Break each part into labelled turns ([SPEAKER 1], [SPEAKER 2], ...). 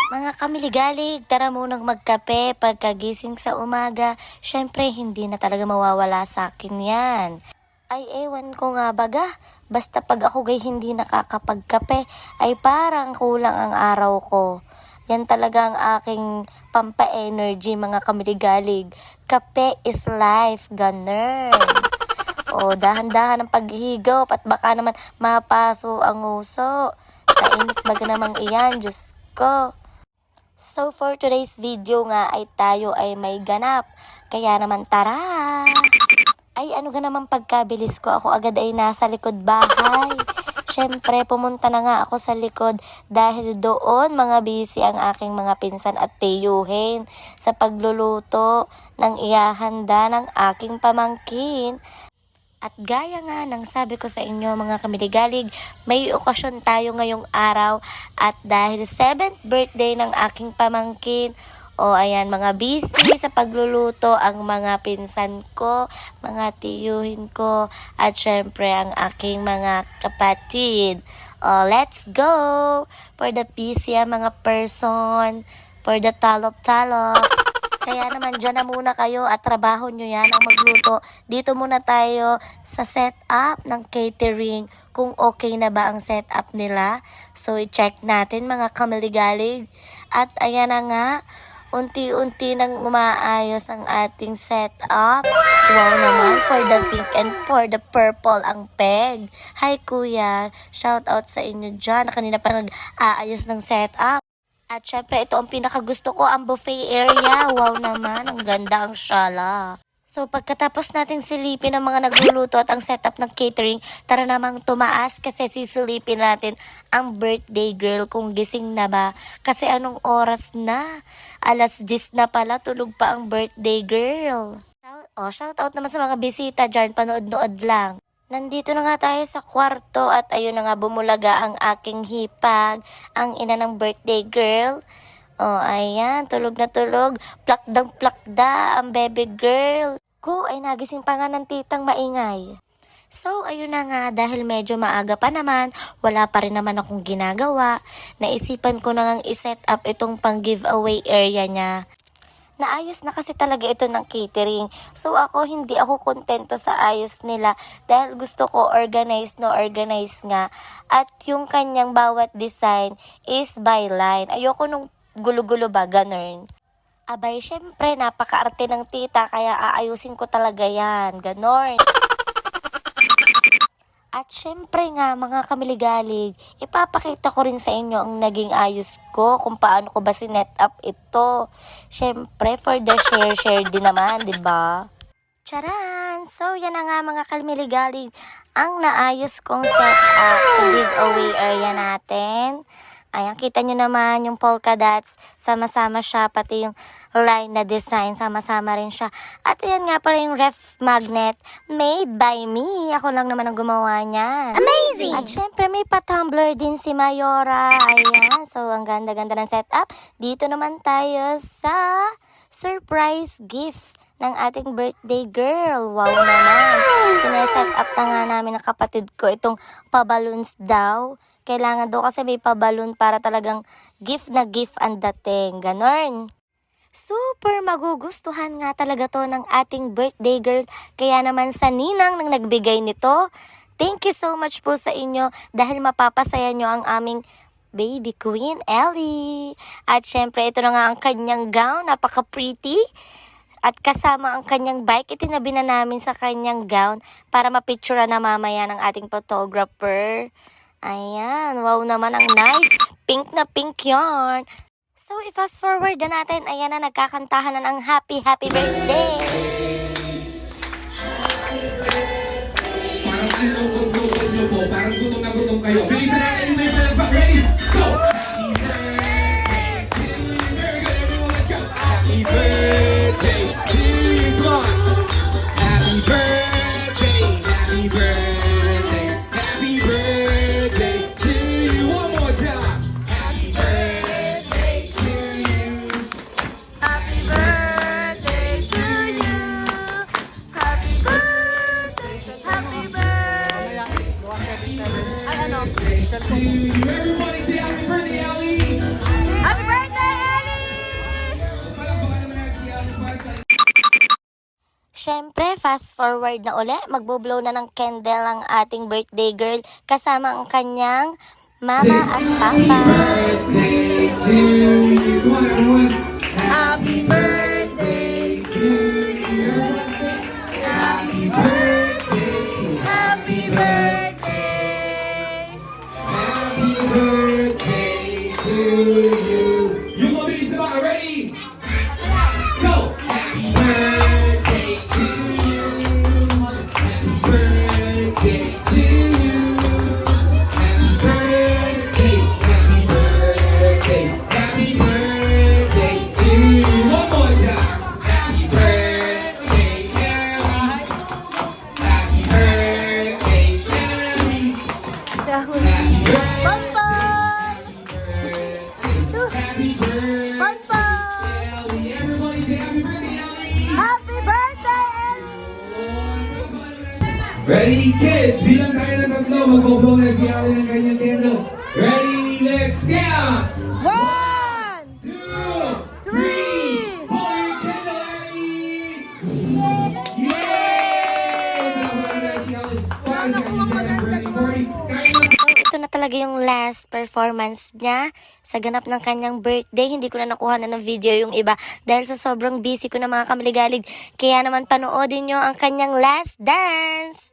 [SPEAKER 1] Mga kamiligalig, tara munang magkape pagkagising sa umaga. Syempre, hindi na talaga mawawala sa akin yan. Ay, ewan ko nga baga. Basta pag ako gay hindi nakakapagkape, ay parang kulang ang araw ko. Yan talaga ang aking pampa-energy, mga kamiligalig. Kape is life, ganun. O, dahan-dahan ang paghihigop at baka naman mapaso ang uso. Sa init baga namang iyan, Diyos ko. So for today's video nga ay tayo ay may ganap. Kaya naman tara! Ay ano ga naman pagkabilis ko, ako agad ay nasa likod bahay. Syempre pumunta na nga ako sa likod dahil doon mga busy ang aking mga pinsan at tiyuhin sa pagluluto ng iyahanda ng aking pamangkin. At gaya nga ng sabi ko sa inyo mga kamiligalig, may okasyon tayo ngayong araw at dahil 7th birthday ng aking pamangkin, ayan mga busy sa pagluluto ang mga pinsan ko, mga tiyuhin ko at syempre ang aking mga kapatid. Let's go for the busy mga person, for the talop-talop. Kaya naman dyan na muna kayo at trabaho nyo yan ang magluto. Dito muna tayo sa setup ng catering kung okay na ba ang setup nila. So i-check natin mga kamaligalig. At ayan na nga, unti-unti nang umaayos ang ating setup. Wow naman, for the pink and for the purple ang peg. Hi kuya, shout out sa inyo dyan. Kanina pa nag-aayos ng setup. At syempre, ito ang pinakagusto ko, ang buffet area. Wow naman, ang ganda ang shala. So, pagkatapos nating silipin ang mga nagluluto at ang setup ng catering, tara namang tumaas kasi sisilipin natin ang birthday girl kung gising na ba. Kasi anong oras na? 10:00 na pala, tulog pa ang birthday girl. Shout out naman sa mga bisita dyan, panood-nood lang. Nandito na nga tayo sa kwarto at ayun na nga bumulaga ang aking hipag, ang ina ng birthday girl. Ayan, tulog na tulog, plakdang-plakda ang baby girl. Ay nagising pa nga ng titang maingay. So, ayun na nga, dahil medyo maaga pa naman, wala pa rin naman akong ginagawa. Naisipan ko na ngang iset up itong pang giveaway area niya. Naayos na kasi talaga ito ng catering. So ako, hindi ako kontento sa ayos nila dahil gusto ko organize nga. At yung kanyang bawat design is by line. Ayoko nung gulo-gulo ba, ganun. Abay, syempre, napaka-arte ng tita kaya aayusin ko talaga yan, ganun. At syempre nga mga kamiligalig, ipapakita ko rin sa inyo ang naging ayos ko kung paano ko ba sinet up ito. Syempre for the share din naman, 'di ba? Charan! So yan na nga mga kamiligalig, ang naayos kong set up sa giveaway area natin. Ayan, kita nyo naman yung polka dots, sama-sama siya, pati yung line na design, sama-sama rin siya. At ayan nga pala yung ref magnet, made by me. Ako lang naman ang gumawa niyan. Amazing! At syempre may pa-tumbler din si Mayora. Ayan, so ang ganda-ganda ng setup. Dito naman tayo sa surprise gift ng ating birthday girl. Wow naman. Sineset up na nga namin ng kapatid ko itong pa-balloons daw. Kailangan daw kasi may pa-balloon para talagang gift na gift ang dating. Ganon. Super magugustuhan nga talaga to ng ating birthday girl. Kaya naman sa ninang nang nagbigay nito, thank you so much po sa inyo dahil mapapasaya nyo ang aming baby queen Ellie. At syempre ito na nga ang kanyang gown, napaka-pretty. At kasama ang kanyang bike, itinabi na namin sa kanyang gown para mapicture na mamaya ng ating photographer. Ayan, wow naman ang nice. Pink na pink yarn. So, i-fast forward na natin. Ayan na, nagkakantahan na ng happy birthday.
[SPEAKER 2] Parang gutom nyo po. Parang gutom na gutom kayo. Bilisan natin yung may palagpak. Ready? Go! Happy birthday to you. Very good, everyone. Let's go. Happy birthday to you. Come on. Happy birthday. Happy birthday. Happy birthday to you. One more time. Happy birthday to you.
[SPEAKER 1] Happy birthday to you. Happy birthday. Happy birthday.
[SPEAKER 2] Happy birthday to you. Everybody say happy birthday.
[SPEAKER 1] Syempre, fast forward na uli, magbo-blow na ng candle ang ating birthday girl kasama ang kanyang mama at papa.
[SPEAKER 2] Birthday to you. Come on, everyone.
[SPEAKER 1] Happy birthday
[SPEAKER 2] to you. Everyone sing. Happy birthday.
[SPEAKER 1] Happy birthday!
[SPEAKER 2] Happy birthday to you. Yung mabilis na ba? Ready? Go! Happy birthday to you. Happy birthday to you. Happy birthday. Happy birthday. Happy birthday to you. One more time. Happy birthday, Shelly. Happy birthday, Shelly. Happy birthday. Happy birthday, Ellie. Everybody say happy birthday, Ellie.
[SPEAKER 1] Happy birthday!
[SPEAKER 2] Ready, kids? Bilang tayo ng tatlo, magbo-blow na si Ellie ng kanyang candle. Ready, let's count!
[SPEAKER 1] 1,
[SPEAKER 2] 2, 3, blow your candle, Ellie! Yay! Malaman na si Ellie. Para sa kanyang second birthday party. Kain na
[SPEAKER 1] So, ito na talaga yung last performance niya sa ganap ng kanyang birthday. Hindi ko na nakuha na ng video yung iba dahil sa sobrang busy ko na mga kamaligalig. Kaya naman panoodin nyo ang kanyang last dance.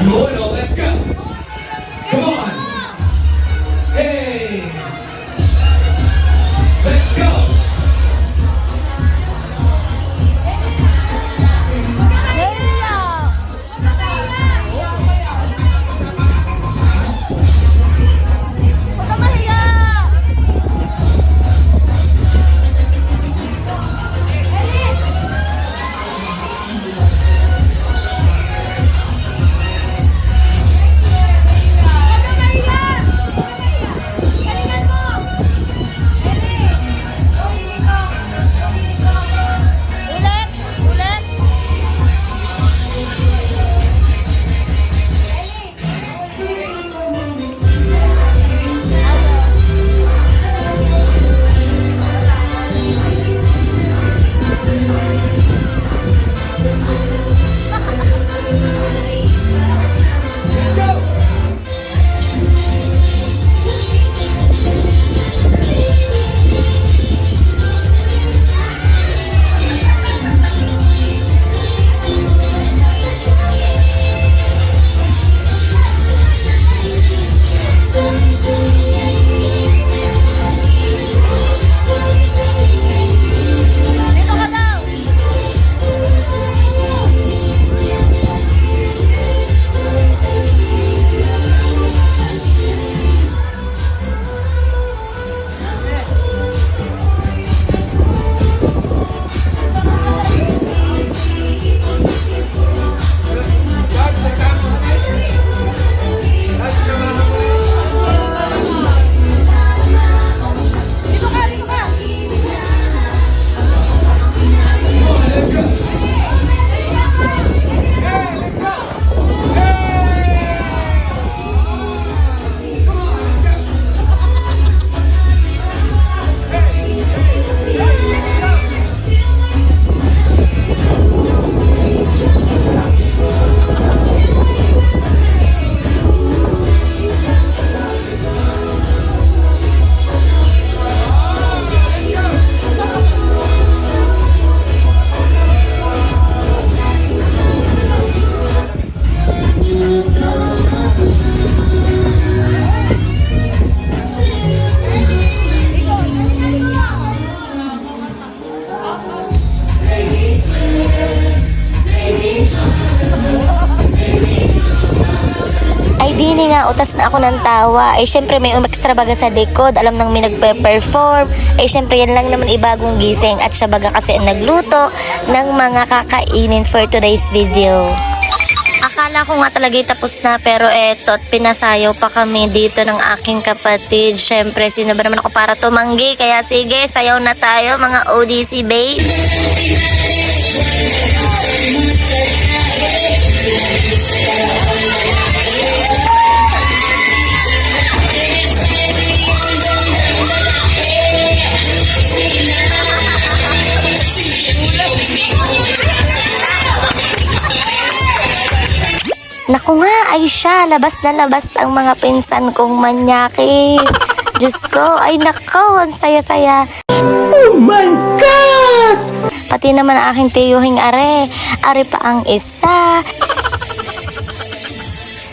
[SPEAKER 2] Yodo, let's go! Come on! Hey! Let's go!
[SPEAKER 1] Dini nga, utas na ako ng tawa. Eh, syempre may umekstrabaga sa likod. Alam nang may nagpe-perform. Eh, syempre yan lang naman ibagong gising. At siya baga kasi ang nagluto ng mga kakainin for today's video. Akala ko nga talaga tapos na, pero eto, pinasayaw pa kami dito ng aking kapatid. Syempre, sino ba naman ako para tumanggi? Kaya sige, sayaw na tayo mga ODC babes. ay siya, labas na labas ang mga pinsan kong manyakis. Diyos ko, ay nakaw, ang saya-saya.
[SPEAKER 2] Oh my God!
[SPEAKER 1] Pati naman ang aking tiyuhing are pa ang isa.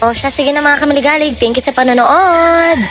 [SPEAKER 1] O siya, sige na mga kamaligalig, thank you sa panonood.